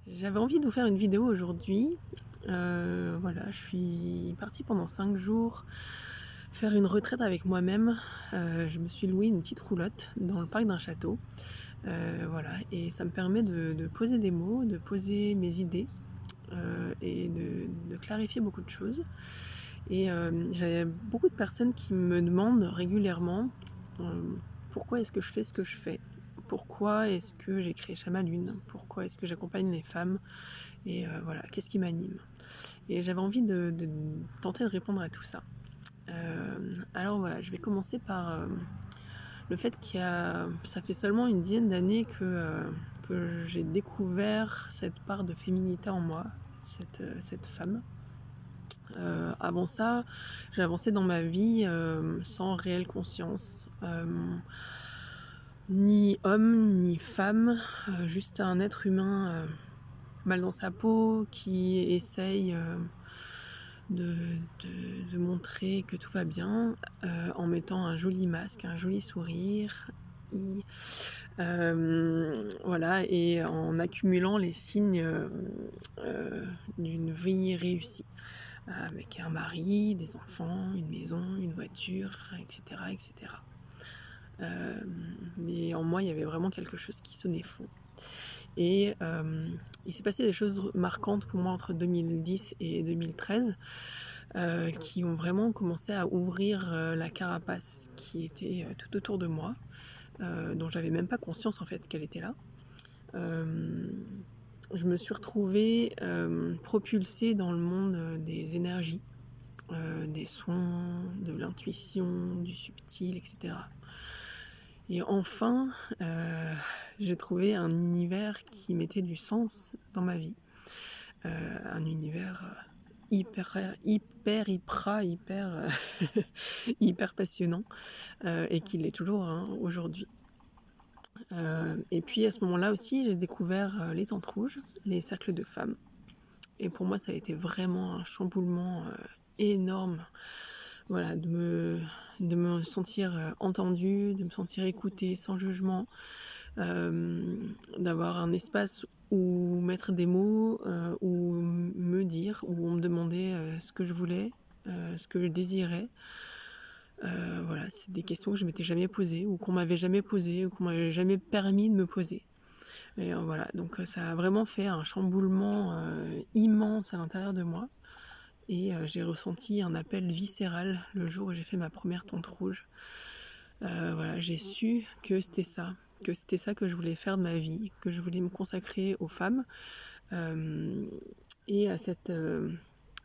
J'avais envie de vous faire une vidéo aujourd'hui. Voilà, je suis partie pendant 5 jours faire une retraite avec moi-même. Je me suis loué une petite roulotte dans le parc d'un château. Voilà, et ça me permet de poser des mots, de poser mes idées et de clarifier beaucoup de choses. Et j'avais beaucoup de personnes qui me demandent régulièrement euh, pourquoi est-ce que je fais ce que je fais. Pourquoi est-ce que j'ai créé Chamalune? Pourquoi est-ce que j'accompagne les femmes? Et voilà, qu'est-ce qui m'anime? Et j'avais envie de tenter de répondre à tout ça. Alors voilà, je vais commencer par le fait ça fait seulement une dizaine d'années que j'ai découvert cette part de féminité en moi, cette femme. Avant ça, j'ai avancé dans ma vie sans réelle conscience. Ni homme, ni femme, juste un être humain mal dans sa peau qui essaye de, de montrer que tout va bien en mettant un joli masque, un joli sourire. Voilà, et en accumulant les signes d'une vie réussie, avec un mari, des enfants, une maison, une voiture, etc. etc. Mais en moi, il y avait vraiment quelque chose qui sonnait faux. Et il s'est passé des choses marquantes pour moi entre 2010 et 2013 qui ont vraiment commencé à ouvrir la carapace qui était tout autour de moi, dont j'avais même pas conscience en fait qu'elle était là. Je me suis retrouvée propulsée dans le monde des énergies, des soins, de l'intuition, du subtil, etc. Et enfin, j'ai trouvé un univers qui mettait du sens dans ma vie. Un univers hyper passionnant et qui l'est toujours hein, aujourd'hui. Et puis à ce moment-là aussi, j'ai découvert les tentes rouges, les cercles de femmes. Et pour moi, ça a été vraiment un chamboulement énorme. Voilà, de me sentir entendue, de me sentir écoutée sans jugement, d'avoir un espace où mettre des mots, où me dire, où on me demandait ce que je voulais, ce que je désirais. Voilà, c'est des questions que je m'étais jamais posées, ou qu'on m'avait jamais posées, ou qu'on m'avait jamais permis de me poser. Et voilà, donc ça a vraiment fait un chamboulement immense à l'intérieur de moi. Et j'ai ressenti un appel viscéral le jour où j'ai fait ma première tente rouge. Voilà, j'ai su que c'était ça que je voulais faire de ma vie, que je voulais me consacrer aux femmes et à cette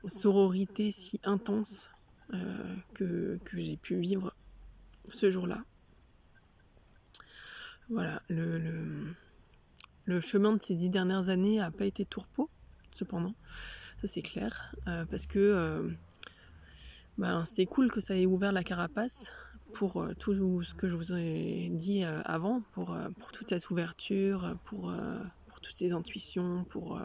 sororité si intense que j'ai pu vivre ce jour-là. Voilà, le chemin de ces 10 dernières années n'a pas été tout repos, cependant, ça c'est clair, parce que c'était cool que ça ait ouvert la carapace pour tout ce que je vous ai dit avant, pour toute cette ouverture, pour toutes ces intuitions, pour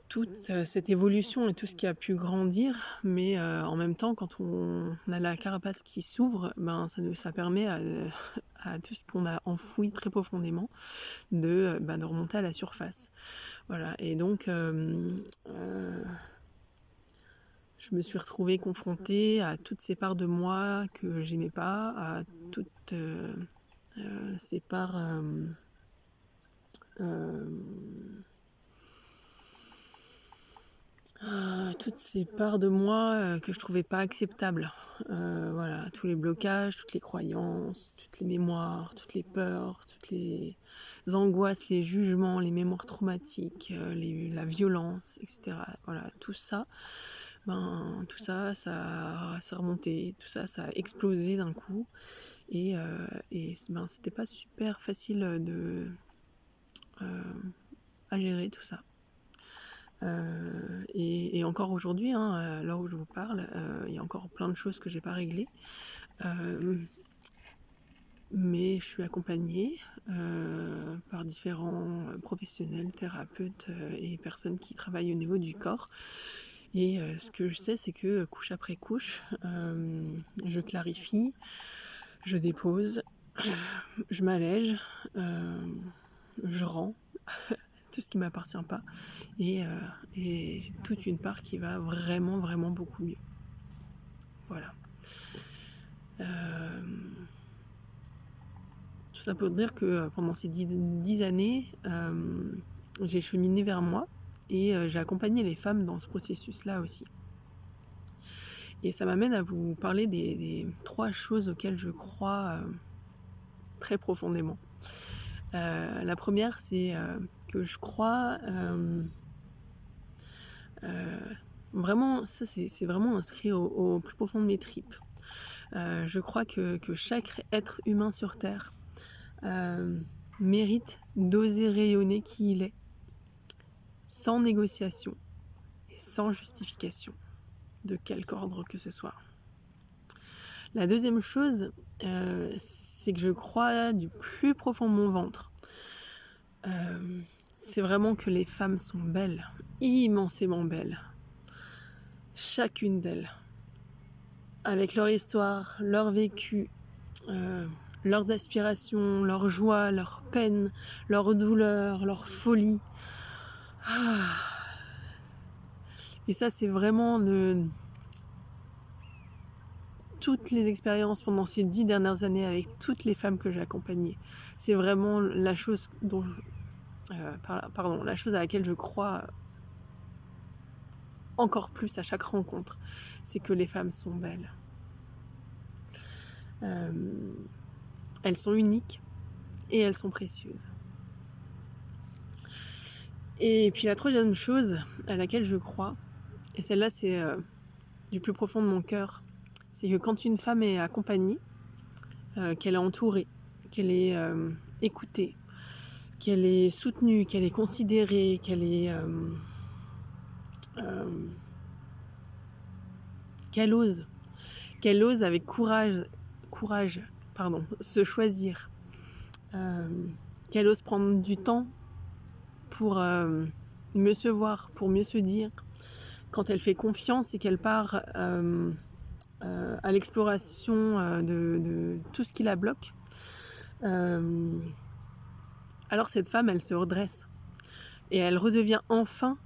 toute cette évolution et tout ce qui a pu grandir. Mais en même temps, quand on a la carapace qui s'ouvre, ça permet à tout ce qu'on a enfoui très profondément de remonter à la surface. Voilà, et donc je me suis retrouvée confrontée à toutes ces parts de moi que j'aimais pas, à toutes ces parts toutes ces parts de moi que je trouvais pas acceptables. Voilà, tous les blocages, toutes les croyances, toutes les mémoires, toutes les peurs, toutes les angoisses, les jugements, les mémoires traumatiques, la violence, etc. Voilà, tout ça, ça a remonté, tout ça, ça a explosé d'un coup. Et c'était pas super facile à gérer tout ça. Et encore aujourd'hui, hein, là où je vous parle, il y a encore plein de choses que j'ai pas réglées. Mais je suis accompagnée par différents professionnels, thérapeutes et personnes qui travaillent au niveau du corps. Et ce que je sais, c'est que couche après couche, je clarifie, je dépose, je m'allège, je rends. tout ce qui ne m'appartient pas. Et j'ai toute une part qui va vraiment, vraiment beaucoup mieux. Voilà. Tout ça pour dire que pendant ces 10 années, j'ai cheminé vers moi et j'ai accompagné les femmes dans ce processus-là aussi. Et ça m'amène à vous parler des 3 choses auxquelles je crois très profondément. La première, c'est que je crois vraiment, ça c'est vraiment inscrit au plus profond de mes tripes. Je crois que chaque être humain sur Terre mérite d'oser rayonner qui il est, sans négociation et sans justification, de quelque ordre que ce soit. La deuxième chose, c'est que je crois du plus profond de mon ventre, c'est vraiment que les femmes sont belles, immensément belles. Chacune d'elles, avec leur histoire, leur vécu, leurs aspirations, leurs joies, leurs peines, leurs douleurs, leurs folies. Et ça, c'est vraiment toutes les expériences pendant ces 10 dernières années avec toutes les femmes que j'ai accompagnées. C'est vraiment la chose la chose à laquelle je crois encore plus à chaque rencontre, c'est que les femmes sont belles. Elles sont uniques et elles sont précieuses. Et puis la troisième chose à laquelle je crois, et celle-là c'est du plus profond de mon cœur, c'est que quand une femme est accompagnée, qu'elle est entourée, qu'elle est écoutée, qu'elle est soutenue, qu'elle est considérée, qu'elle ose avec courage, se choisir, qu'elle ose prendre du temps pour mieux se voir, pour mieux se dire, quand elle fait confiance et qu'elle part à l'exploration de tout ce qui la bloque, alors cette femme, elle se redresse et elle redevient enfin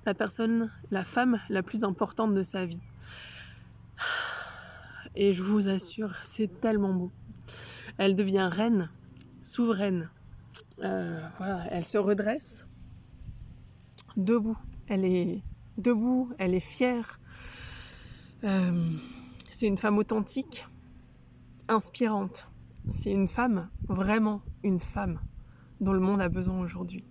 la femme la plus importante de sa vie. Et je vous assure, c'est tellement beau. Elle devient reine, souveraine. Voilà, elle se redresse, debout. Elle est debout, elle est fière. C'est une femme authentique, inspirante. C'est une femme, vraiment une femme, dont le monde a besoin aujourd'hui.